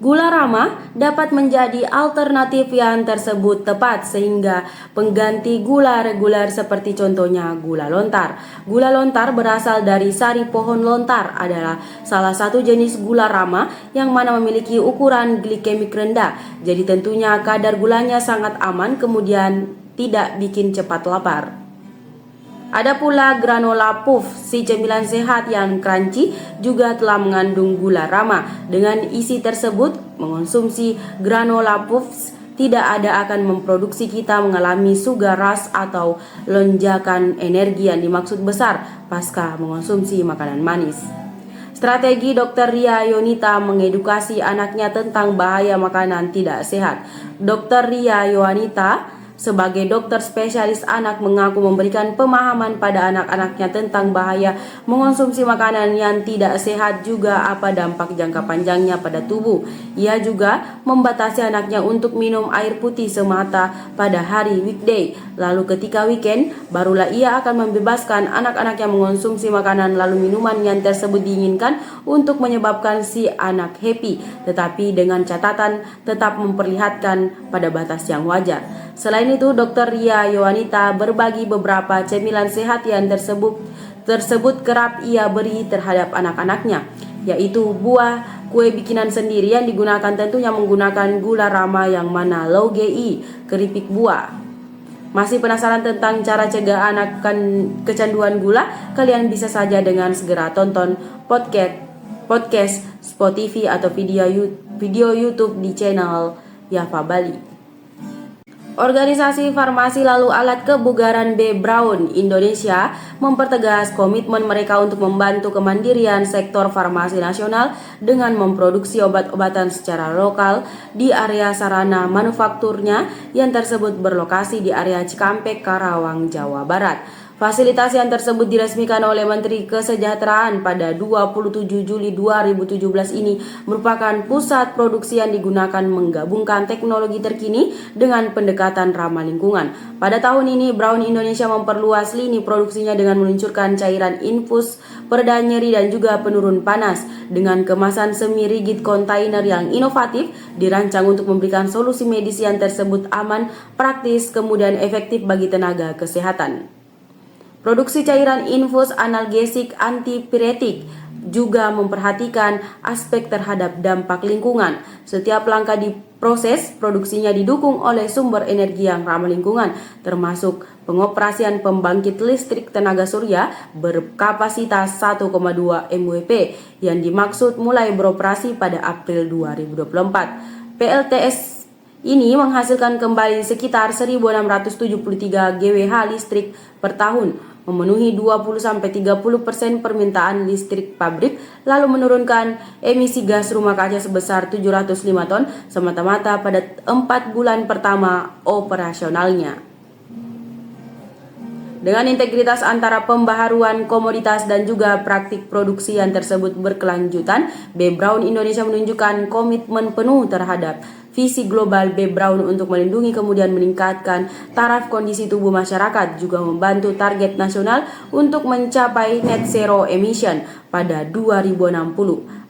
Gula ramah dapat menjadi alternatif yang tersebut tepat sehingga pengganti gula reguler seperti contohnya gula lontar. Gula lontar berasal dari sari pohon lontar adalah salah satu jenis gula ramah yang mana memiliki ukuran glikemik rendah. Jadi tentunya kadar gulanya sangat aman kemudian tidak bikin cepat lapar. Ada pula granola puff, si cemilan sehat yang crunchy juga telah mengandung gula ramah. Dengan isi tersebut, mengonsumsi granola puffs tidak ada akan memproduksi kita mengalami sugar rush atau lonjakan energi yang dimaksud besar pasca mengonsumsi makanan manis. Strategi Dr. Ria Yonita mengedukasi anaknya tentang bahaya makanan tidak sehat. Dr. Ria Yonita sebagai dokter spesialis anak mengaku memberikan pemahaman pada anak-anaknya tentang bahaya mengonsumsi makanan yang tidak sehat juga apa dampak jangka panjangnya pada tubuh. Ia juga membatasi anaknya untuk minum air putih semata pada hari weekday. Lalu ketika weekend, barulah ia akan membebaskan anak-anaknya mengonsumsi makanan lalu minuman yang tersebut diinginkan untuk menyebabkan si anak happy. Tetapi dengan catatan tetap memperlihatkan pada batas yang wajar. Selain itu, Dr. Ria Yohanita berbagi beberapa cemilan sehat yang tersebut kerap ia beri terhadap anak-anaknya, yaitu buah, kue bikinan sendiri yang digunakan tentunya menggunakan gula ramah yang mana low GI, keripik buah. Masih penasaran tentang cara cegah anak kecanduan gula? Kalian bisa saja dengan segera tonton podcast Spotify atau video YouTube di channel Yafa Bali. Organisasi Farmasi lalu Alat Kebugaran B. Braun Indonesia mempertegas komitmen mereka untuk membantu kemandirian sektor farmasi nasional dengan memproduksi obat-obatan secara lokal di area sarana manufakturnya yang tersebut berlokasi di area Cikampek, Karawang, Jawa Barat. Fasilitas yang tersebut diresmikan oleh Menteri Kesejahteraan pada 27 Juli 2017 ini merupakan pusat produksi yang digunakan menggabungkan teknologi terkini dengan pendekatan ramah lingkungan. Pada tahun ini, Braun Indonesia memperluas lini produksinya dengan meluncurkan cairan infus, pereda nyeri dan juga penurun panas dengan kemasan semi-rigid kontainer yang inovatif dirancang untuk memberikan solusi medis yang tersebut aman, praktis, kemudian efektif bagi tenaga kesehatan. Produksi cairan infus analgesik antipiretik juga memperhatikan aspek terhadap dampak lingkungan. Setiap langkah di proses produksinya didukung oleh sumber energi yang ramah lingkungan, termasuk pengoperasian pembangkit listrik tenaga surya berkapasitas 1,2 MWP yang dimaksud mulai beroperasi pada April 2024. PLTS ini menghasilkan kembali sekitar 1.673 GWh listrik per tahun, memenuhi 20-30% permintaan listrik pabrik, lalu menurunkan emisi gas rumah kaca sebesar 705 ton semata-mata pada 4 bulan pertama operasionalnya. Dengan integritas antara pembaharuan komoditas dan juga praktik produksi yang tersebut berkelanjutan, B. Braun Indonesia menunjukkan komitmen penuh terhadap visi global B. Braun untuk melindungi kemudian meningkatkan taraf kondisi tubuh masyarakat, juga membantu target nasional untuk mencapai net zero emission pada 2060.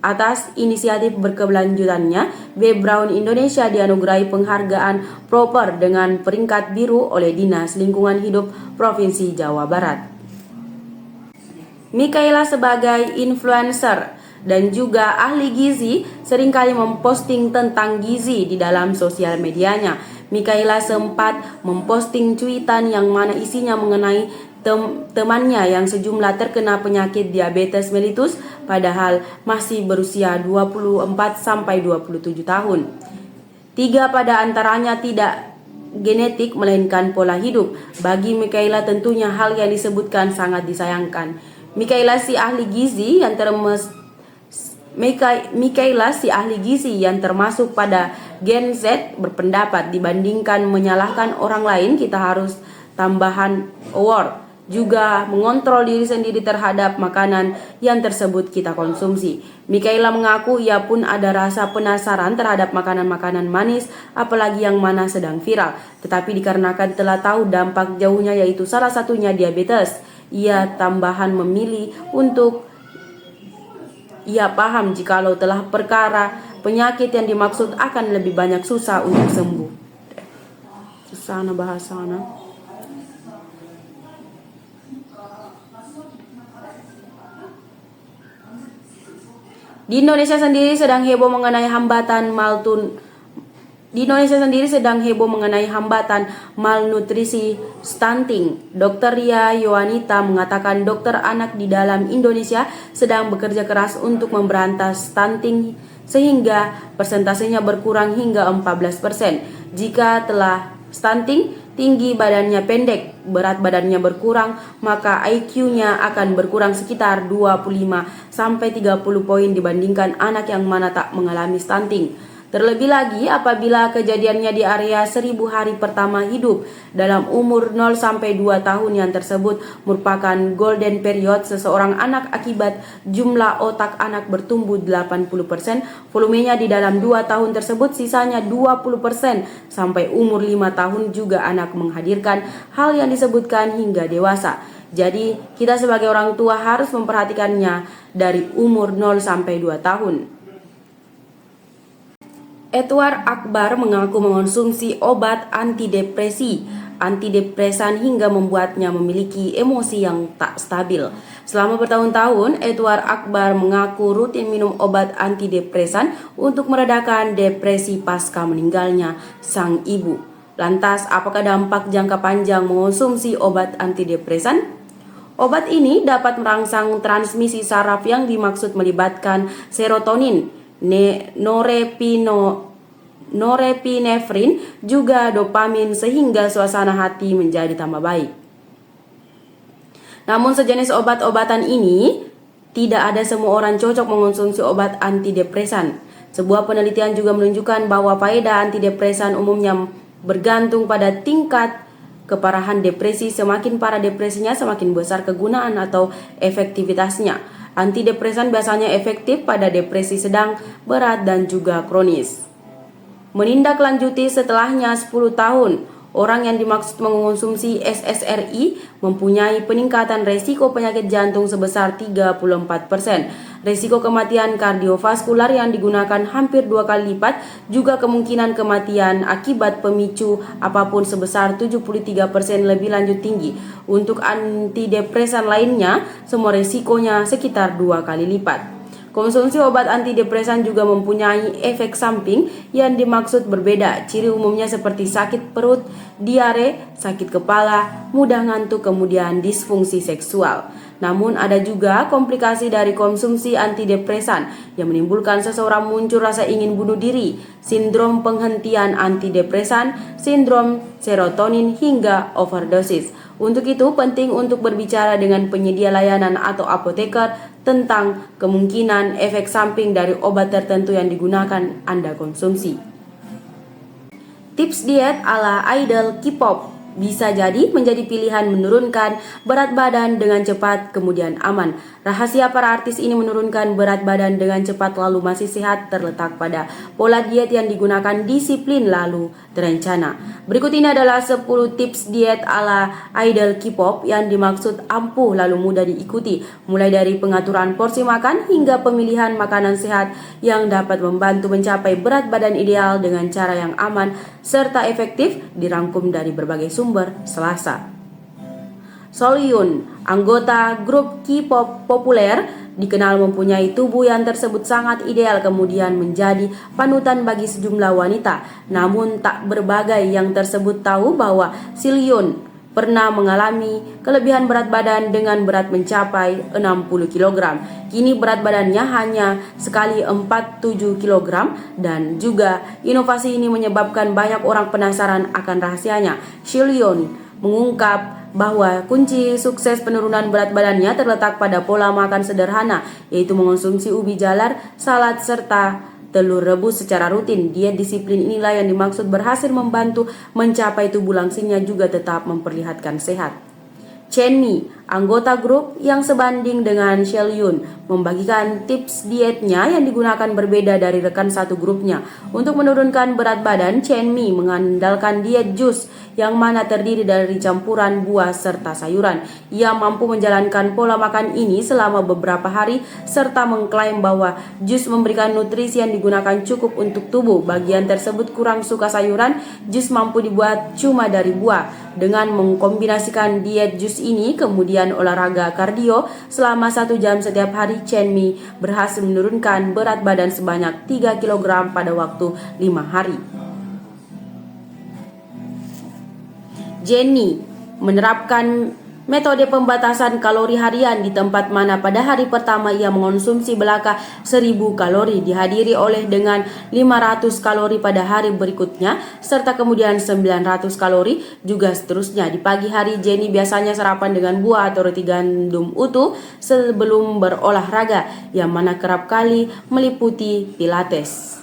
Atas inisiatif berkelanjutannya, B. Braun Indonesia dianugerahi penghargaan proper dengan peringkat biru oleh Dinas Lingkungan Hidup Provinsi Jawa Barat. Mikaela sebagai influencer dan juga ahli gizi seringkali memposting tentang gizi di dalam sosial medianya. Mikaela sempat memposting cuitan yang mana isinya mengenai temannya yang sejumlah terkena penyakit diabetes mellitus padahal masih berusia 24-27 tahun. 3 pada antaranya tidak genetik melainkan pola hidup. Bagi Mikaela tentunya hal yang disebutkan sangat disayangkan. Mikaela si ahli gizi yang termasuk pada Gen Z berpendapat dibandingkan menyalahkan orang lain kita harus tambahan award, juga mengontrol diri sendiri terhadap makanan yang tersebut kita konsumsi. Mikaela mengaku ia pun ada rasa penasaran terhadap makanan-makanan manis, apalagi yang mana sedang viral. Tetapi dikarenakan telah tahu dampak jauhnya yaitu salah satunya diabetes, ia tambahan memilih untuk ia paham jikalau telah perkara penyakit yang dimaksud akan lebih banyak susah untuk sembuh. Susah bahasana. Di Indonesia sendiri sedang heboh mengenai hambatan malnutrisi stunting. Dr. Ria Yowanita mengatakan dokter anak di dalam Indonesia sedang bekerja keras untuk memberantas stunting sehingga persentasenya berkurang hingga 14%. Jika telah stunting, tinggi badannya pendek, berat badannya berkurang, maka IQ-nya akan berkurang sekitar 25-30 poin dibandingkan anak yang mana tak mengalami stunting. Terlebih lagi apabila kejadiannya di area 1000 hari pertama hidup dalam umur 0-2 tahun yang tersebut merupakan golden period seseorang anak akibat jumlah otak anak bertumbuh 80%, volumenya di dalam 2 tahun tersebut sisanya 20%, sampai umur 5 tahun juga anak menghadirkan hal yang disebutkan hingga dewasa. Jadi kita sebagai orang tua harus memperhatikannya dari umur 0-2 tahun. Edward Akbar mengaku mengonsumsi obat antidepresan hingga membuatnya memiliki emosi yang tak stabil. Selama bertahun-tahun, Edward Akbar mengaku rutin minum obat antidepresan untuk meredakan depresi pasca meninggalnya sang ibu. Lantas, apakah dampak jangka panjang mengonsumsi obat antidepresan? Obat ini dapat merangsang transmisi saraf yang dimaksud melibatkan serotonin, norepinefrin, juga dopamin sehingga suasana hati menjadi tambah baik. Namun sejenis obat-obatan ini tidak ada semua orang cocok mengonsumsi obat antidepresan. Sebuah penelitian juga menunjukkan bahwa faedah antidepresan umumnya bergantung pada tingkat keparahan depresi. Semakin parah depresinya, semakin besar kegunaan atau efektivitasnya. Antidepresan biasanya efektif pada depresi sedang, berat, dan juga kronis. Menindaklanjuti setelahnya 10 tahun, orang yang dimaksud mengonsumsi SSRI mempunyai peningkatan resiko penyakit jantung sebesar 34%. Resiko kematian kardiovaskular yang digunakan hampir 2 kali lipat, juga kemungkinan kematian akibat pemicu apapun sebesar 73% lebih lanjut tinggi. Untuk antidepresan lainnya, semua resikonya sekitar 2 kali lipat. Konsumsi obat antidepresan juga mempunyai efek samping yang dimaksud berbeda. Ciri umumnya seperti sakit perut, diare, sakit kepala, mudah ngantuk, kemudian disfungsi seksual. Namun ada juga komplikasi dari konsumsi antidepresan yang menimbulkan seseorang muncul rasa ingin bunuh diri, sindrom penghentian antidepresan, sindrom serotonin, hingga overdosis. Untuk itu penting untuk berbicara dengan penyedia layanan atau apoteker tentang kemungkinan efek samping dari obat tertentu yang digunakan Anda konsumsi. Tips diet ala idol K-pop bisa jadi menjadi pilihan menurunkan berat badan dengan cepat kemudian aman. Rahasia para artis ini menurunkan berat badan dengan cepat lalu masih sehat terletak pada pola diet yang digunakan, disiplin lalu terencana. Berikut ini adalah 10 tips diet ala idol K-pop yang dimaksud ampuh lalu mudah diikuti, mulai dari pengaturan porsi makan hingga pemilihan makanan sehat yang dapat membantu mencapai berat badan ideal dengan cara yang aman serta efektif, dirangkum dari berbagai sumber. Selasa, Sohyun, anggota grup K-pop populer, dikenal mempunyai tubuh yang tersebut sangat ideal kemudian menjadi panutan bagi sejumlah wanita. Namun tak berbagai yang tersebut tahu bahwa Sohyun pernah mengalami kelebihan berat badan dengan berat mencapai 60 kg. Kini berat badannya hanya sekali 47 kg dan juga inovasi ini menyebabkan banyak orang penasaran akan rahasianya. Sohyun mengungkap bahwa kunci sukses penurunan berat badannya terletak pada pola makan sederhana, yaitu mengonsumsi ubi jalar, salad, serta telur rebus secara rutin. Diet disiplin inilah yang dimaksud berhasil membantu mencapai tubuh langsingnya juga tetap memperlihatkan sehat. Chenmi, Anggota grup yang sebanding dengan Shelyun membagikan tips dietnya yang digunakan berbeda dari rekan satu grupnya. Untuk menurunkan berat badan, Chen Mi mengandalkan diet jus yang mana terdiri dari campuran buah serta sayuran. Ia mampu menjalankan pola makan ini selama beberapa hari serta mengklaim bahwa jus memberikan nutrisi yang digunakan cukup untuk tubuh. Bagian tersebut kurang suka sayuran, jus mampu dibuat cuma dari buah. Dengan mengkombinasikan diet jus ini kemudian olahraga kardio selama 1 jam setiap hari, Chen Mi berhasil menurunkan berat badan sebanyak 3 kg pada waktu 5 hari. Jenny menerapkan metode pembatasan kalori harian di tempat mana pada hari pertama ia mengonsumsi belaka 1000 kalori dihadiri oleh dengan 500 kalori pada hari berikutnya serta kemudian 900 kalori juga seterusnya. Di pagi hari Jenny biasanya sarapan dengan buah atau roti gandum utuh sebelum berolahraga yang mana kerap kali meliputi pilates.